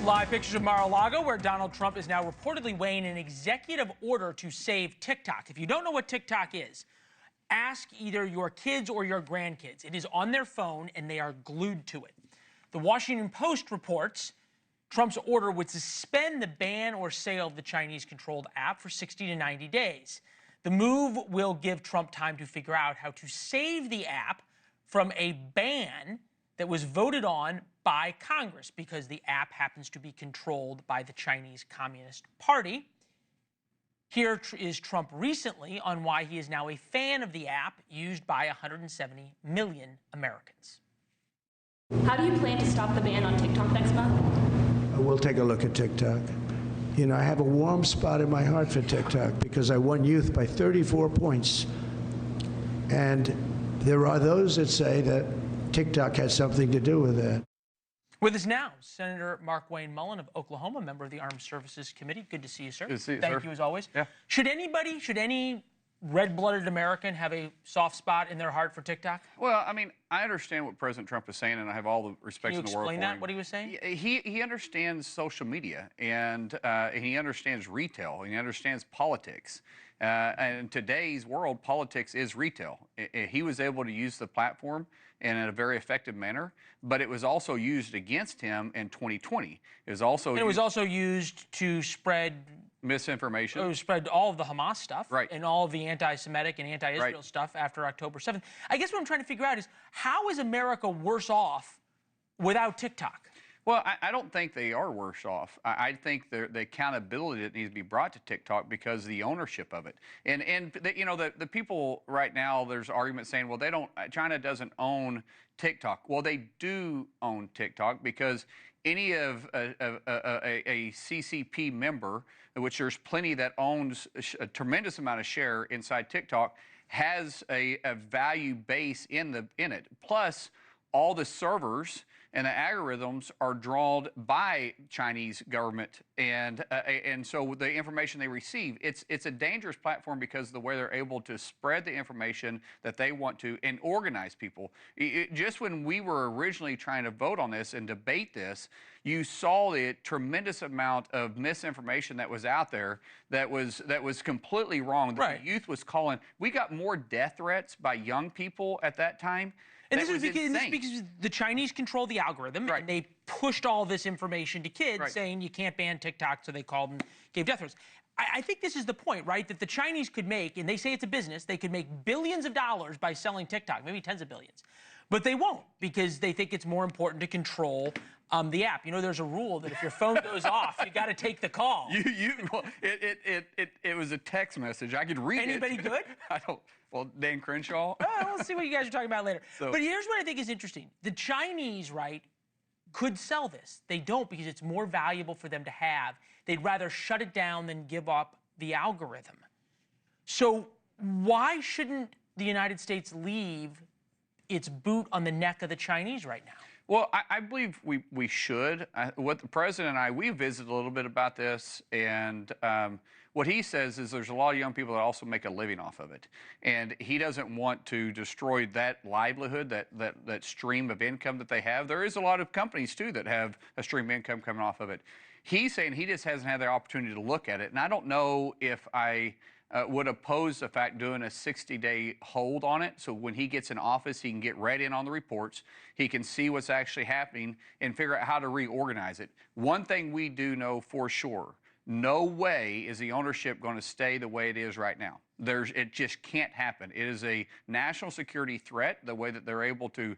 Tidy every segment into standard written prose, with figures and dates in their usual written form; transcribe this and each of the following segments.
Live pictures of Mar-a-Lago, where Donald Trump is now reportedly weighing an executive order to save TikTok. If you don't know what TikTok is, ask either your kids or your grandkids. It is on their phone, and they are glued to it. The Washington Post reports Trump's order would suspend the ban or sale of the Chinese-controlled app for 60 to 90 days. The move will give Trump time to figure out how to save the app from a ban that was voted on by Congress, because the app happens to be controlled by the Chinese Communist Party. Here is Trump recently on why he is now a fan of the app used by 170 million Americans. How do you plan to stop the ban on TikTok next month? We'll take a look at TikTok. You know, I have a warm spot in my heart for TikTok because I won youth by 34 points. And there are those that say that TikTok has something to do with that. With us now, Senator Mark Wayne Mullen of Oklahoma, member of the Armed Services Committee. Good to see you, sir. Good to see you, Thank you as always. Yeah. Should any red-blooded American have a soft spot in their heart for TikTok? Well, I mean, I understand what President Trump is saying, and I have all the respect in the world for him. Can you explain that, what he was saying? He understands social media, and he understands retail, and he understands politics. And in today's world, politics is retail. He was able to use the platform in a very effective manner, but it was also used against him in 2020. It was also used to spread misinformation. It spread all of the Hamas stuff, right, and all of the anti-Semitic and anti-Israel stuff after October 7th. I guess what I'm trying to figure out is, how is America worse off without TikTok? Well, I don't think they are worse off. I think the accountability that needs to be brought to TikTok because of the ownership of it. And the people right now, there's arguments saying, well, China doesn't own TikTok. Well, they do own TikTok, because any of a CCP member, which there's plenty that owns a tremendous amount of share inside TikTok, has a value base in it. Plus, all the servers and the algorithms are drawn by Chinese government, and so the information they receive, it's a dangerous platform because of the way they're able to spread the information that they want to and organize people. Just when we were originally trying to vote on this and debate this, you saw the tremendous amount of misinformation that was out there that was completely wrong. That the youth was calling. We got more death threats by young people at that time. And this is because the Chinese control the algorithm, and they pushed all this information to kids, saying you can't ban TikTok, so they called and gave death threats. I think this is the point, right? That the Chinese could make, and they say it's a business, they could make billions of dollars by selling TikTok, maybe tens of billions. But they won't, because they think it's more important to control the app. You know, there's a rule that if your phone goes off, you got to take the call. Well, it was a text message. I could read it. Anybody good? I don't. Well, Dan Crenshaw. We'll see what you guys are talking about later. But here's what I think is interesting. The Chinese, could sell this. They don't, because it's more valuable for them to have. They'd rather shut it down than give up the algorithm. So why shouldn't the United States leave its boot on the neck of the Chinese right now? Well, I believe we should. What the president and we visited a little bit about this, and what he says is there's a lot of young people that also make a living off of it, and he doesn't want to destroy that livelihood, that stream of income that they have. There is a lot of companies too that have a stream of income coming off of it. He's saying he just hasn't had the opportunity to look at it, and I don't know if I would oppose the fact doing a 60-day hold on it, so when he gets in office, he can get right in on the reports, he can see what's actually happening and figure out how to reorganize it. One thing we do know for sure, no way is the ownership going to stay the way it is right now. It just can't happen. It is a national security threat, the way that they're able to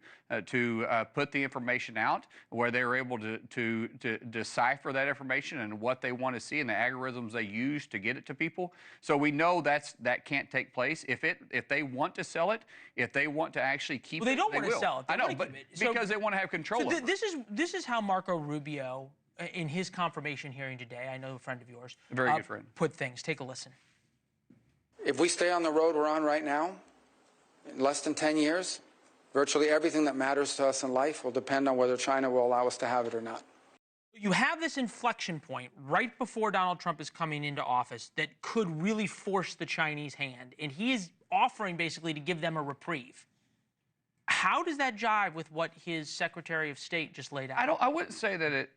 put the information out, where they're able to decipher that information and what they want to see and the algorithms they use to get it to people. So we know that can't take place. If they want to sell it, if they want to actually keep it, they don't want to sell it. I know, but because they want to have control over it. This is how Marco Rubio, in his confirmation hearing today, I know a friend of yours, a very good friend, put things. Take a listen. If we stay on the road we're on right now, in less than 10 years, virtually everything that matters to us in life will depend on whether China will allow us to have it or not. You have this inflection point right before Donald Trump is coming into office that could really force the Chinese hand, and he is offering basically to give them a reprieve. How does that jive with what his Secretary of State just laid out? I wouldn't say that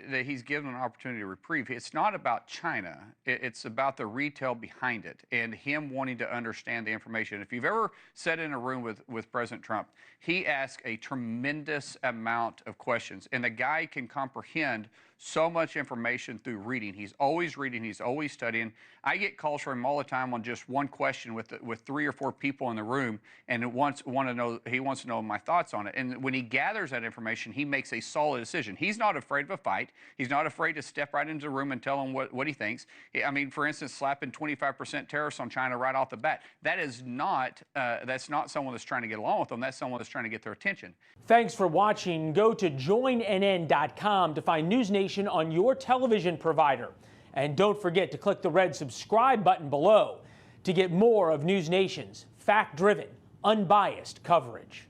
that he's given an opportunity to reprieve. It's not about China. It's about the retail behind it and him wanting to understand the information. If you've ever sat in a room with President Trump, he asks a tremendous amount of questions, and the guy can comprehend so much information through reading. He's always reading. He's always studying. I get calls from him all the time on just one question with 3 or 4 people in the room, and he wants to know my thoughts on it. And when he gathers that information, he makes a solid decision. He's not afraid of a fight. He's not afraid to step right into the room and tell them what he thinks. I mean, for instance, slapping 25% tariffs on China right off the bat. That's not someone that's trying to get along with them. That's someone that's trying to get their attention. Thanks for watching. Go to joinnn.com to find NewsNation on your television provider. And don't forget to click the red subscribe button below to get more of NewsNation's fact-driven, unbiased coverage.